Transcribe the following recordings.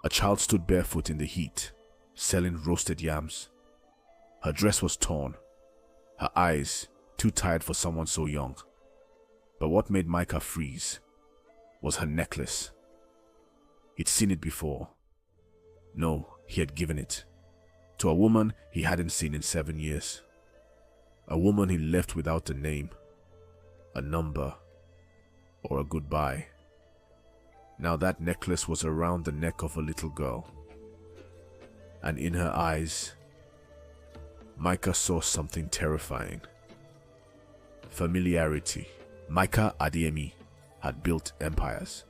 A child stood barefoot in the heat, selling roasted yams. Her dress was torn, her eyes too tired for someone so young. But what made Micah freeze was her necklace. He'd seen it before. No, he had given it to a woman he hadn't seen in 7 years. A woman he left without a name, a number, or a goodbye. Now that necklace was around the neck of a little girl, and in her eyes, Micah saw something terrifying. Familiarity. Micah Adeyemi had built empires.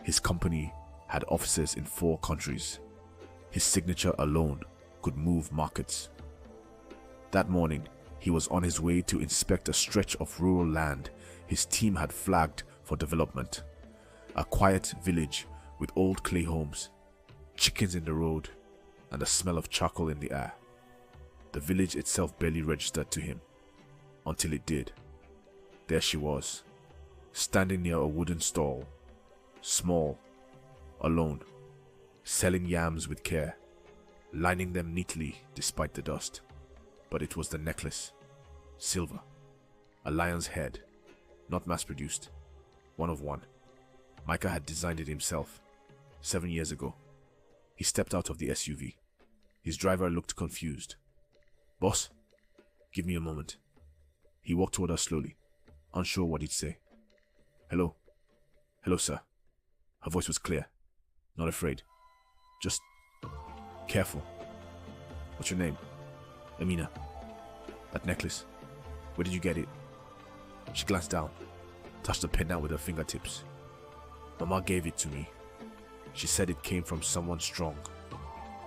His company had offices in 4 countries. His signature alone could move markets. That morning, he was on his way to inspect a stretch of rural land his team had flagged for development. A quiet village with old clay homes, chickens in the road, and the smell of charcoal in the air. The village itself barely registered to him, until it did. There she was, standing near a wooden stall, small, alone, selling yams with care, lining them neatly despite the dust. But it was the necklace, silver, a lion's head, not mass-produced, one of one. Micah had designed it himself, 7 years ago. He stepped out of the SUV. His driver looked confused. "Boss, give me a moment." He walked toward her slowly, unsure what he'd say. "Hello. Hello, sir." Her voice was clear, not afraid. "Just careful. What's your name?" "Amina." "That necklace, where did you get it?" She glanced down, touched the pendant with her fingertips. "Mama gave it to me. She said it came from someone strong,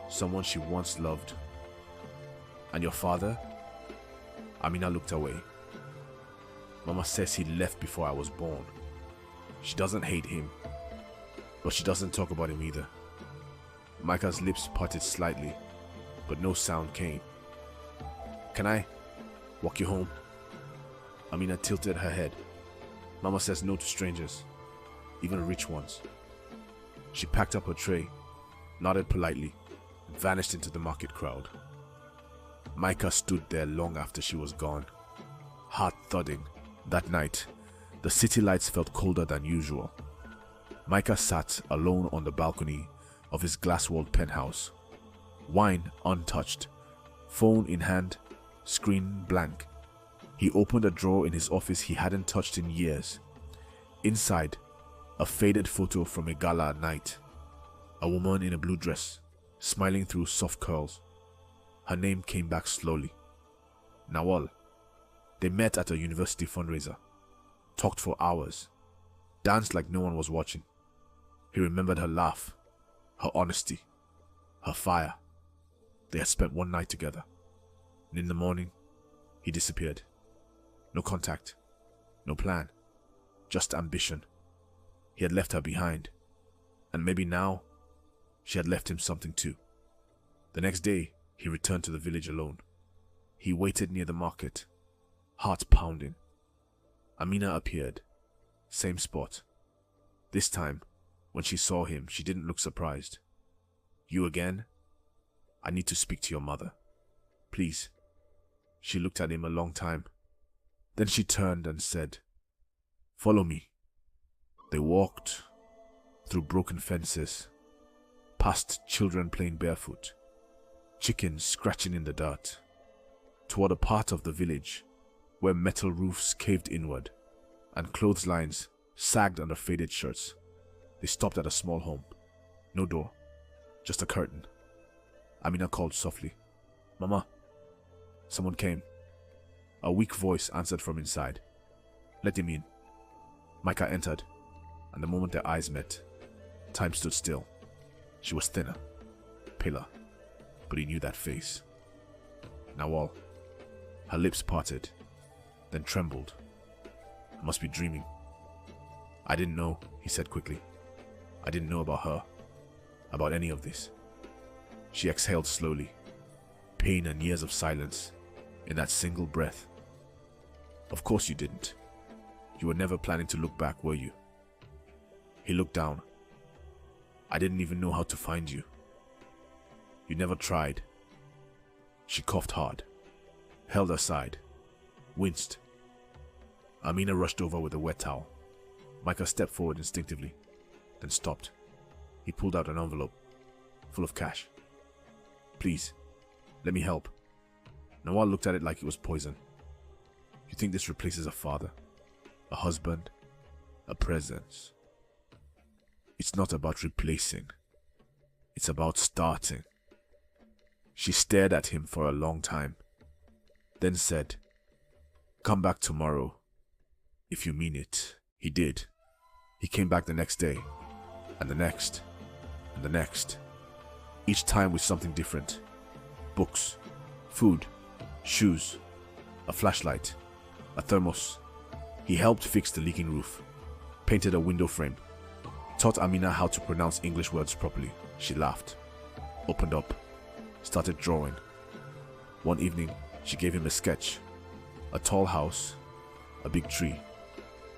someone she once loved." "And your father?" Amina looked away. "Mama says he left before I was born. She doesn't hate him, but she doesn't talk about him either." Micah's lips parted slightly, but no sound came. "Can I walk you home?" Amina tilted her head. "Mama says no to strangers, even rich ones." She packed up her tray, nodded politely, and vanished into the market crowd. Micah stood there long after she was gone, heart thudding. That night, the city lights felt colder than usual. Micah sat alone on the balcony of his glass-walled penthouse, wine untouched, phone in hand, screen blank. He opened a drawer in his office he hadn't touched in years. Inside, a faded photo from a gala night. A woman in a blue dress, smiling through soft curls. Her name came back slowly. Nawal. They met at a university fundraiser, talked for hours, danced like no one was watching. He remembered her laugh, her honesty, her fire. They had spent one night together, and in the morning, he disappeared. No contact, no plan, just ambition. He had left her behind, and maybe now, she had left him something too. The next day, he returned to the village alone. He waited near the market, heart pounding. Amina appeared, same spot. This time, when she saw him, she didn't look surprised. "You again? I need to speak to your mother. Please." She looked at him a long time. Then she turned and said, "Follow me." They walked through broken fences, past children playing barefoot, chickens scratching in the dirt, toward a part of the village where metal roofs caved inward and clotheslines sagged under faded shirts. They stopped at a small home. No door, just a curtain. Amina called softly, "Mama." Someone came. A weak voice answered from inside. "Let him in." Micah entered, and the moment their eyes met, time stood still. She was thinner, paler, but he knew that face. Nawal. Her lips parted, then trembled. I must be dreaming. "I didn't know," he said quickly. "I didn't know about her, about any of this." She exhaled slowly, pain and years of silence in that single breath. "Of course you didn't. You were never planning to look back, were you?" He looked down. I didn't even know how to find you. You never tried. She coughed hard, held her side, winced. Amina rushed over with a wet towel. Micah stepped forward instinctively, then stopped. He pulled out an envelope full of cash. Please, let me help. Nawal looked at it like it was poison. You think this replaces a father, a husband, a presence? It's not about replacing. It's about starting. She stared at him for a long time, then said, "Come back tomorrow, if you mean it." He did. He came back the next day, and the next, and the next. Each time with something different. Books, food, shoes, a flashlight, a thermos. He helped fix the leaking roof, painted a window frame, taught Amina how to pronounce English words properly. She laughed, opened up, started drawing. One evening, she gave him a sketch. A tall house, a big tree,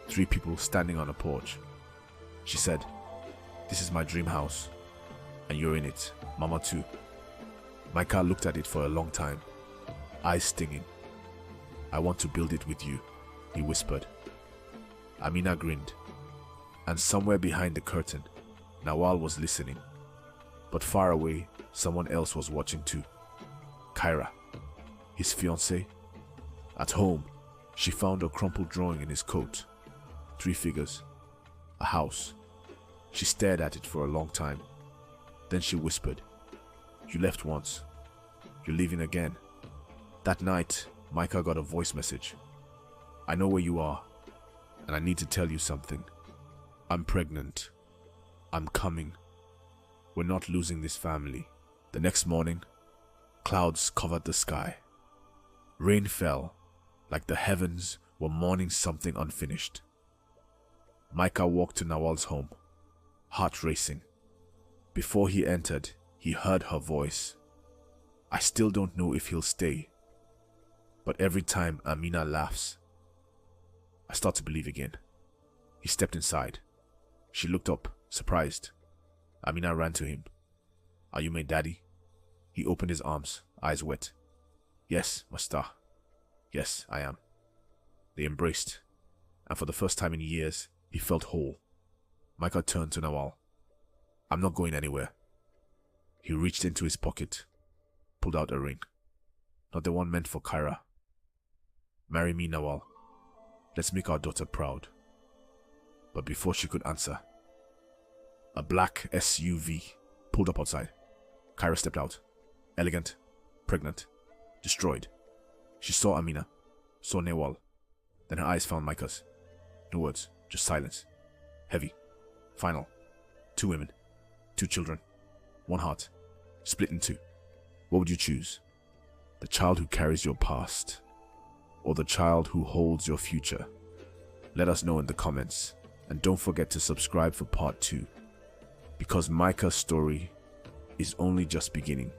3 people standing on a porch. She said, "This is my dream house, and you're in it, Mama too." Micah looked at it for a long time, eyes stinging. "I want to build it with you," he whispered. Amina grinned, and somewhere behind the curtain, Nawal was listening. But far away, someone else was watching too. Kyra, his fiancée. At home, she found a crumpled drawing in his coat. 3 figures, a house. She stared at it for a long time. Then she whispered, "You left once. You're leaving again." That night, Micah got a voice message. "I know where you are, and I need to tell you something. I'm pregnant. I'm coming. We're not losing this family." The next morning, clouds covered the sky. Rain fell, like the heavens were mourning something unfinished. Micah walked to Nawal's home, heart racing. Before he entered, he heard her voice. "I still don't know if he'll stay, but every time Amina laughs, I start to believe again." He stepped inside. She looked up, surprised. Amina ran to him. "Are you my daddy?" He opened his arms, eyes wet. "Yes, my star. Yes, I am." They embraced, and for the first time in years, he felt whole. Micah turned to Nawal. "I'm not going anywhere." He reached into his pocket, pulled out a ring. Not the one meant for Kyra. "Marry me, Nawal. Let's make our daughter proud." But before she could answer, a black SUV pulled up outside. Kyra stepped out. Elegant, pregnant, destroyed. She saw Amina, saw Nawal. Then her eyes found Micah's. No words, just silence. Heavy, final. 2 women, 2 children, 1 heart, split in 2. What would you choose? The child who carries your past, or the child who holds your future? Let us know in the comments, and don't forget to subscribe for part 2, because Micah's story is only just beginning.